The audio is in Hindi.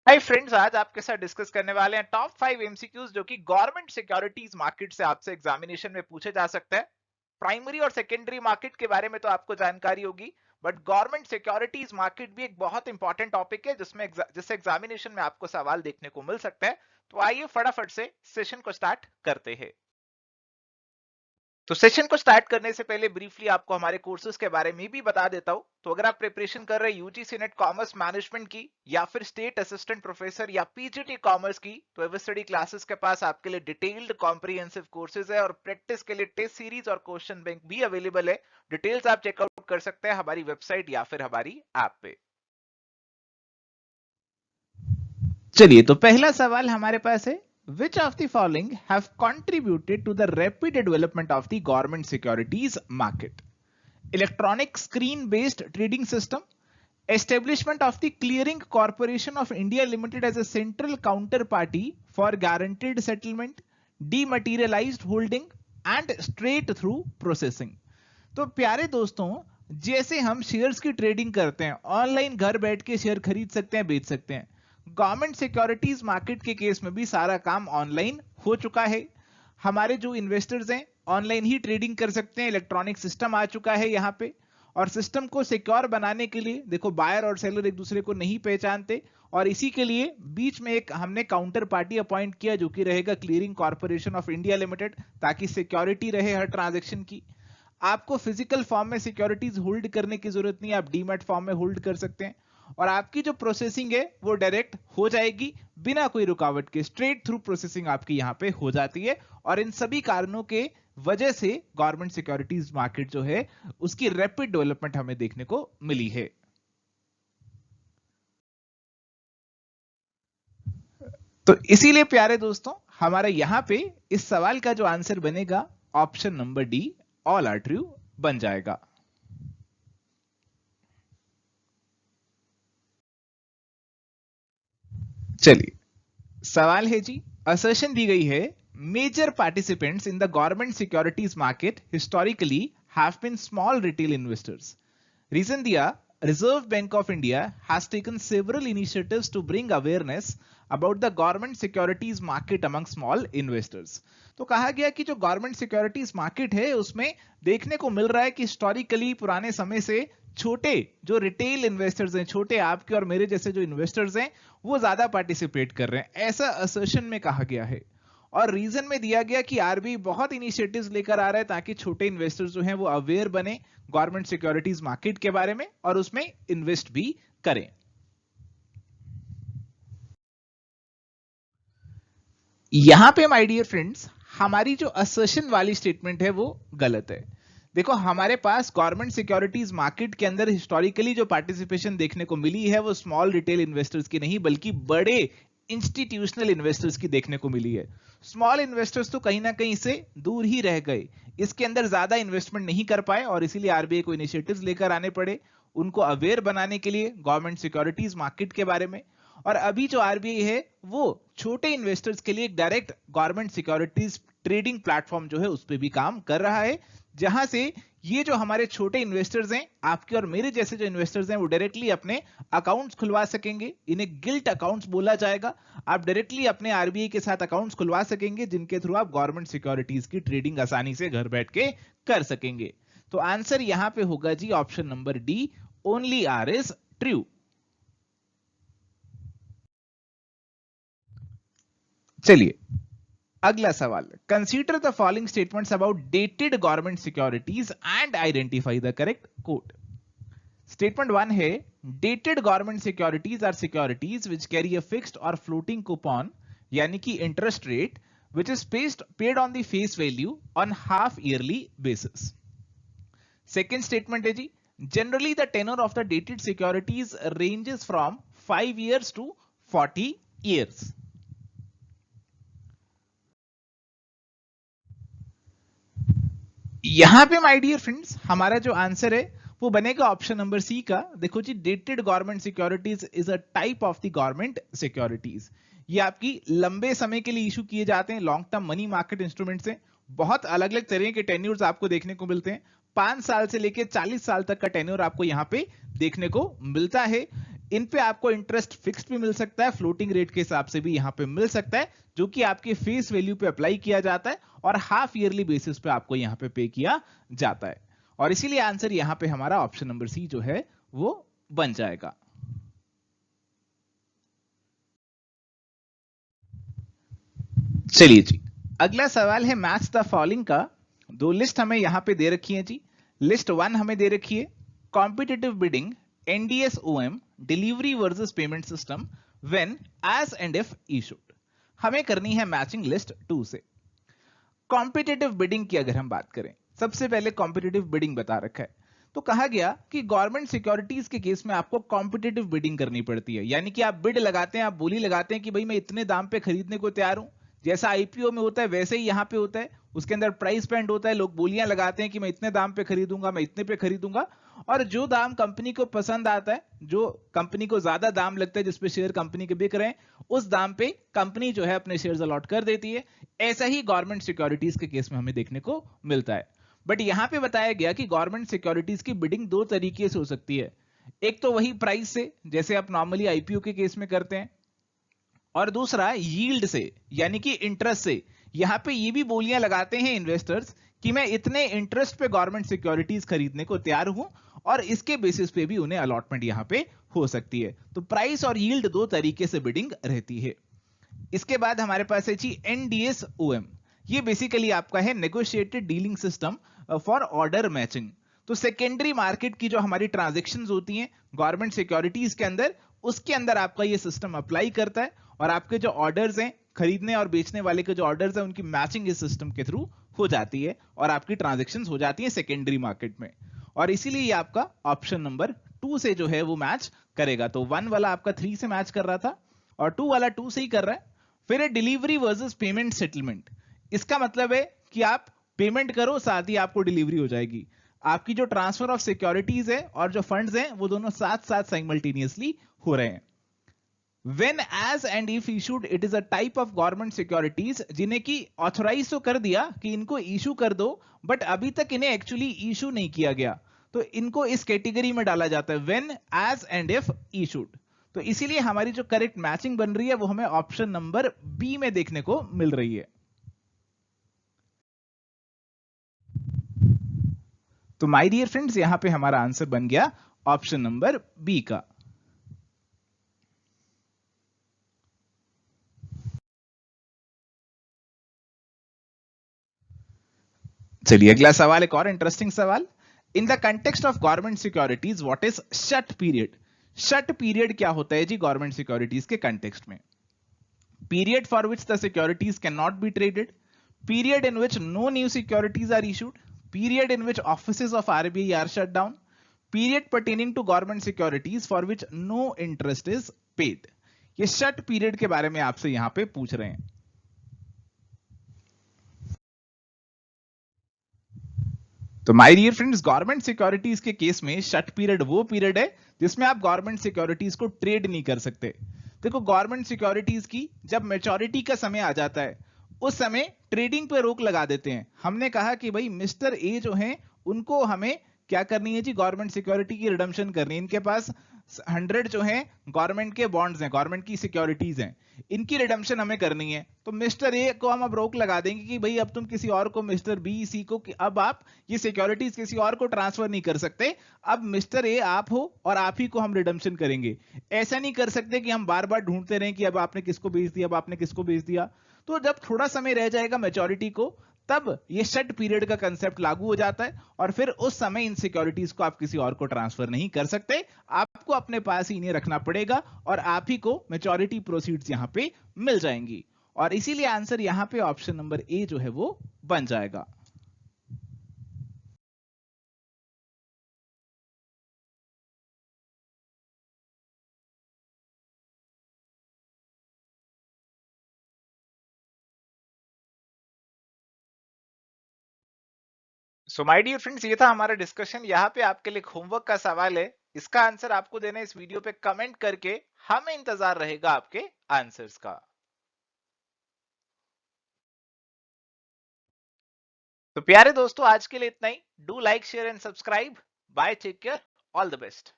हाय फ्रेंड्स, आज आपके साथ डिस्कस करने वाले हैं टॉप 5 एमसीक्यूज जो कि गवर्नमेंट सिक्योरिटीज मार्केट से आपसे एग्जामिनेशन में पूछे जा सकते हैं। प्राइमरी और सेकेंडरी मार्केट के बारे में तो आपको जानकारी होगी, बट गवर्नमेंट सिक्योरिटीज मार्केट भी एक बहुत इंपॉर्टेंट टॉपिक है जिससे एग्जामिनेशन में आपको सवाल देखने को मिल सकता है। तो आइए फटाफट से सेशन को स्टार्ट करते हैं। तो सेशन को स्टार्ट करने से पहले ब्रीफली आपको हमारे कोर्सेज के बारे में भी बता देता हूं। तो अगर आप प्रिपरेशन कर रहे हैं यूजीसी नेट कॉमर्स मैनेजमेंट की या फिर स्टेट असिस्टेंट प्रोफेसर या पीजीटी कॉमर्स की, तो एवर स्टडी क्लासेस के पास आपके लिए डिटेल्ड कॉम्प्रिहेंसिव कोर्सेज है और प्रैक्टिस के लिए टेस्ट सीरीज और क्वेश्चन बैंक भी अवेलेबल है। डिटेल्स आप चेकआउट कर सकते हैं हमारी वेबसाइट या फिर हमारी ऐप पे। चलिए, तो पहला सवाल हमारे पास है, which of the following have contributed to the rapid development of the government securities market? Electronic screen based trading system, establishment of the Clearing Corporation of India Limited as a central counterparty for guaranteed settlement, dematerialized holding and straight through processing। तो प्यारे दोस्तों, जैसे हम शेयर्स की ट्रेडिंग करते हैं, ऑनलाइन घर बैठ के शेयर खरीद सकते हैं, बेच सकते हैं, गवर्नमेंट सिक्योरिटीज मार्केट के केस में भी सारा काम ऑनलाइन हो चुका है। हमारे जो इन्वेस्टर्स हैं ऑनलाइन ही ट्रेडिंग कर सकते हैं, इलेक्ट्रॉनिक सिस्टम आ चुका है यहाँ पे। और सिस्टम को सिक्योर बनाने के लिए देखो, बायर और सेलर एक दूसरे को नहीं पहचानते, और इसी के लिए बीच में एक हमने काउंटर पार्टी अपॉइंट किया जो कि रहेगा clearing corporation of India limited, ताकि सिक्योरिटी रहे हर ट्रांजेक्शन की। आपको फिजिकल फॉर्म में सिक्योरिटीज होल्ड करने की जरूरत नहीं, आप डीमैट फॉर्म में होल्ड कर सकते हैं, और आपकी जो प्रोसेसिंग है वो डायरेक्ट हो जाएगी बिना कोई रुकावट के, स्ट्रेट थ्रू प्रोसेसिंग आपकी यहां पे हो जाती है। और इन सभी कारणों के वजह से गवर्नमेंट सिक्योरिटीज मार्केट जो है उसकी रैपिड डेवलपमेंट हमें देखने को मिली है। तो इसीलिए प्यारे दोस्तों, हमारा यहां पे इस सवाल का जो आंसर बनेगा option number D, all are true बन जाएगा। चलिए, सवाल है जी, असर्शन दी गई है, major participants in the government securities market historically have been small retail investors. Reason दिया, reserve bank of India has taken several initiatives to bring awareness about the government securities market among small investors. तो कहा गया कि जो गवर्नमेंट सिक्योरिटीज मार्केट है उसमें देखने को मिल रहा है कि हिस्टोरिकली पुराने समय से छोटे जो रिटेल इन्वेस्टर्स हैं, छोटे आपके और मेरे जैसे जो इन्वेस्टर्स हैं, वो ज्यादा पार्टिसिपेट कर रहे हैं, ऐसा असर्शन में कहा गया है। और रीजन में दिया गया कि आरबीआई बहुत इनिशिएटिव्स लेकर आ रहा है ताकि छोटे इन्वेस्टर्स जो हैं वो अवेयर बने गवर्नमेंट सिक्योरिटीज मार्केट के बारे में और उसमें इन्वेस्ट भी करें। यहां पे माय डियर फ्रेंड्स, हमारी जो असर्शन वाली स्टेटमेंट है वो गलत है। देखो, हमारे पास गवर्नमेंट सिक्योरिटीज मार्केट के अंदर हिस्टोरिकली जो पार्टिसिपेशन देखने को मिली है वो स्मॉल रिटेल इन्वेस्टर्स की नहीं बल्कि बड़े इंस्टीट्यूशनल इन्वेस्टर्स की देखने को मिली है। स्मॉल इन्वेस्टर्स तो कहीं ना कहीं से दूर ही रह गए, इसके अंदर ज्यादा इन्वेस्टमेंट नहीं कर पाए और इसीलिए आरबीआई को इनिशिएटिव्स लेकर आने पड़े उनको अवेयर बनाने के लिए गवर्नमेंट सिक्योरिटीज मार्केट के बारे में। और अभी जो आरबीआई है वो छोटे इन्वेस्टर्स के लिए एक direct government securities trading platform जो है उस पर भी काम कर रहा है, जहां से ये जो हमारे छोटे इन्वेस्टर्स हैं, आपके और मेरे जैसे जो इन्वेस्टर्स हैं, वो डायरेक्टली अपने अकाउंट्स खुलवा सकेंगे। इन्हें गिल्ट अकाउंट्स बोला जाएगा। आप डायरेक्टली अपने आरबीआई के साथ अकाउंट्स खुलवा सकेंगे जिनके थ्रू आप गवर्नमेंट सिक्योरिटीज की ट्रेडिंग आसानी से घर बैठ के कर सकेंगे। तो आंसर यहां पे होगा जी option number D, only R is true. चलिए, अगला सवाल, consider the following statements about dated government securities and identify the correct code. Statement 1 है, dated government securities are securities which carry a fixed और फ्लोटिंग कूपन यानी कि interest rate which is paid on the face value on half yearly basis. Second statement है जी, generally the tenure of the dated securities ranges from 5 years to 40 years। यहां पे माय डियर फ्रेंड्स, हमारा जो आंसर है वो बनेगा ऑप्शन नंबर सी का। देखो जी, dated government securities is a type of the government securities. ये आपकी लंबे समय के लिए इशू किए जाते हैं, long term money market instrument से। बहुत अलग अलग तरह के टेन्यूर्स आपको देखने को मिलते हैं, 5 साल से लेकर 40 साल तक का टेन्योर आपको यहां पे देखने को मिलता है। इन पे आपको इंटरेस्ट फिक्स्ड भी मिल सकता है, फ्लोटिंग रेट के हिसाब से भी यहां पे मिल सकता है, जो कि आपके फेस वैल्यू पे अप्लाई किया जाता है और हाफ ईयरली बेसिस पे आपको यहां पे पे किया जाता है। और इसीलिए आंसर यहां पे हमारा ऑप्शन नंबर सी जो है वो बन जाएगा। चलिए जी, अगला सवाल है मैच द फॉलोइंग का। दो लिस्ट हमें यहां पे दे रखी है जी। लिस्ट वन हमें दे रखी है competitive bidding, NDS OM, delivery versus payment system when as and if issued. हमें करनी है मैचिंग लिस्ट टू से। कॉम्पिटिटिव बिडिंग की अगर हम बात करें, सबसे पहले कॉम्पिटिटिव बिडिंग बता रखा है, तो कहा गया कि गवर्नमेंट सिक्योरिटीज के केस में आपको कॉम्पिटिटिव बिडिंग करनी पड़ती है, यानी कि आप बिड लगाते हैं, आप बोली लगाते हैं कि भाई मैं इतने दाम पे खरीदने को तैयार हूं। जैसा आईपीओ में होता है वैसे ही यहां पे होता है, उसके अंदर प्राइस बैंड होता है, लोग बोलियां लगाते हैं कि मैं इतने दाम पे खरीदूंगा, मैं इतने पे खरीदूंगा, और जो दाम कंपनी को पसंद आता है, जो कंपनी को ज्यादा दाम लगता है, जिसपे शेयर कंपनी के बिक रहे हैं, उस दाम पे कंपनी जो है अपने शेयर्स अलॉट कर देती है। ऐसा ही गवर्नमेंट सिक्योरिटीज के केस में हमें देखने को मिलता है। बट यहां पे बताया गया कि गवर्नमेंट सिक्योरिटीज की बिडिंग दो तरीके से हो सकती है। एक तो वही प्राइस से, जैसे आप नॉर्मली आईपीओ के केस में करते हैं, और दूसरा यील्ड से, यानी कि इंटरेस्ट से। यहां पे ये भी बोलियां लगाते हैं इन्वेस्टर्स कि मैं इतने इंटरेस्ट पे गवर्नमेंट सिक्योरिटीज खरीदने को तैयार हूं, और इसके बेसिस पे भी उन्हें अलॉटमेंट यहां पे हो सकती है। तो प्राइस और यील्ड दो तरीके से बिडिंग रहती है। इसके बाद हमारे पास है जी एनडीएस ओएम। ये बेसिकली आपका है negotiated dealing system for order matching. तो सेकेंडरी मार्केट की जो हमारी ट्रांजैक्शंस होती हैं गवर्नमेंट सिक्योरिटीज के अंदर, उसके अंदर आपका ये सिस्टम अप्लाई करता है, और आपके जो ऑर्डर्स हैं, खरीदने और बेचने वाले के जो ऑर्डर्स हैं, उनकी मैचिंग इस सिस्टम के थ्रू हो जाती है, और आपकी ट्रांजैक्शंस हो जाती हैं सेकेंडरी मार्केट में। और इसीलिए ये आपका ऑप्शन नंबर टू से जो है वो मैच करेगा। तो वन वाला आपका थ्री से मैच कर रहा था, और टू वाला टू से ही कर रहा है। फिर है डिलीवरी वर्सेस पेमेंट सेटलमेंट। इसका मतलब है कि आप पेमेंट करो, साथ ही आपको डिलीवरी हो जाएगी। आपकी जो ट्रांसफर ऑफ सिक्योरिटीज है और जो फंड्स हैं, वो दोनों साथ साथ साइमल्टेनियसली हो रहे हैं। When as and if issued, it is a type of government securities जिन्हें की ऑथोराइज तो कर दिया कि इनको इशू कर दो, बट अभी तक इन्हें एक्चुअली इशू नहीं किया गया, तो इनको इस कैटेगरी में डाला जाता है when as and if issued। तो इसीलिए हमारी जो करेक्ट मैचिंग बन रही है वो हमें ऑप्शन नंबर बी में देखने को मिल रही है। तो माय डियर फ्रेंड्स, यहां पे हमारा आंसर बन गया ऑप्शन नंबर बी का। चलिए अगला सवाल, एक और इंटरेस्टिंग सवाल। In the context of government securities what is shut period? Shut period क्या होता है जी गवर्नमेंट सिक्योरिटीज के कंटेक्स्ट में? Period for which the securities can not be traded, period in which no new securities are issued, period in which offices of RBI are shut down, period pertaining to government securities for which no interest is paid. ये शट पीरियड के बारे में आपसे यहां पे पूछ रहे हैं। तो my dear friends, government securities के केस में शट पीरियड वो पीरियड है जिसमें आप गवर्नमेंट सिक्योरिटीज को ट्रेड नहीं कर सकते। देखो, गवर्नमेंट सिक्योरिटीज की जब मैच्योरिटी का समय आ जाता है, उस समय ट्रेडिंग पे रोक लगा देते हैं। हमने कहा कि भाई मिस्टर ए जो हैं, उनको हमें क्या करनी है जी, गवर्नमेंट सिक्योरिटी की रिडम्पशन करनी है। इनके पास 100 जो है गवर्नमेंट के बॉन्ड्स हैं, गवर्नमेंट की सिक्योरिटीज हैं, इनकी रिडम्पशन हमें करनी है। तो मिस्टर ए को हम अब रोक लगा देंगे कि भाई अब तुम किसी और को, मिस्टर बी सी को, कि अब आप ये सिक्योरिटीज किसी और को ट्रांसफर नहीं कर सकते। अब मिस्टर ए आप हो और आप ही को हम रिडम्पशन करेंगे। ऐसा नहीं कर सकते कि हम बार बार ढूंढते रहें कि अब आपने किसको बेच दिया, अब आपने किसको बेच दिया। तो जब थोड़ा समय रह जाएगा मैच्योरिटी को, तब ये शट पीरियड का कंसेप्ट लागू हो जाता है, और फिर उस समय इन सिक्योरिटीज को आप किसी और को ट्रांसफर नहीं कर सकते, आपको अपने पास ही इन्हें रखना पड़ेगा, और आप ही को मैच्योरिटी प्रोसीड्स यहां पे मिल जाएंगी। और इसीलिए आंसर यहां पे ऑप्शन नंबर ए जो है वो बन जाएगा। सो माय डियर फ्रेंड्स, ये था हमारा डिस्कशन। यहाँ पे आपके लिए होमवर्क का सवाल है, इसका आंसर आपको देना है इस वीडियो पे कमेंट करके। हमें इंतजार रहेगा आपके आंसर्स का। तो प्यारे दोस्तों, आज के लिए इतना ही। Do like, share and subscribe. Bye, take care, all the best.